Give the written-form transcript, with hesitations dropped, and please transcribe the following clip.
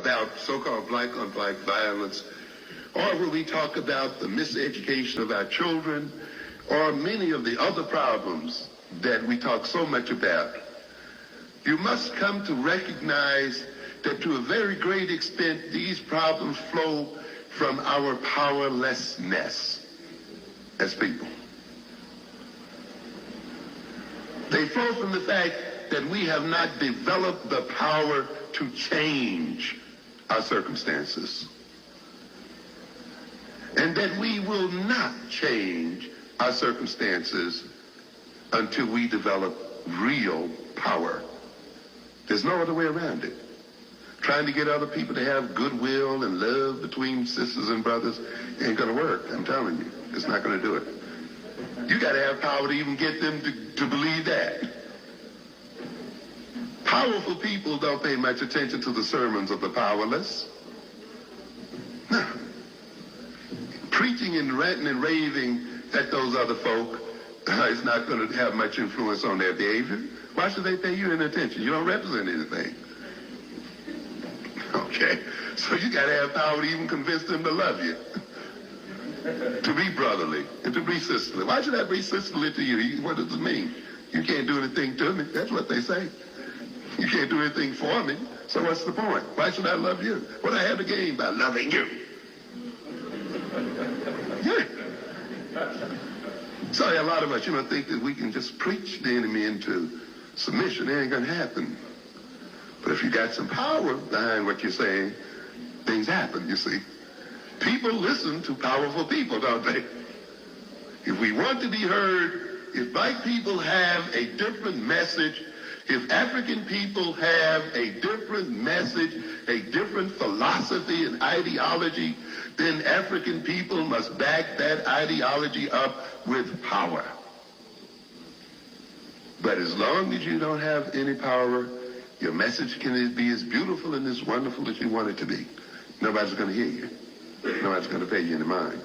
about so-called black-on-black violence, or when we talk about the miseducation of our children, or many of the other problems that we talk so much about, you must come to recognize that to a very great extent, these problems flow from our powerlessness as people. They flow from the fact that we have not developed the power to change our circumstances, and that we will not change our circumstances until we develop real power. There's no other way around it. Trying to get other people to have goodwill and love between sisters and brothers ain't gonna work. I'm telling you, it's not gonna do it. You gotta have power to even get them to believe that. Powerful people don't pay much attention to the sermons of the powerless. No. Preaching and ranting and raving at those other folk is not going to have much influence on their behavior. Why should they pay you any attention? You don't represent anything. Okay? So you got to have power to even convince them to love you. To be brotherly and to be sisterly. Why should I be sisterly to you? What does it mean? You can't do anything to me. That's what they say. You can't do anything for me. So what's the point? Why should I love you? What I have to gain by loving you? Yeah. So a lot of us, think that we can just preach the enemy into submission. It ain't going to happen. But if you got some power behind what you're saying, things happen, you see. People listen to powerful people, don't they? If we want to be heard, if black people have a different message, if African people have a different message, a different philosophy and ideology, then African people must back that ideology up with power. But as long as you don't have any power, your message can be as beautiful and as wonderful as you want it to be. Nobody's going to hear you. Nobody's going to pay you any mind.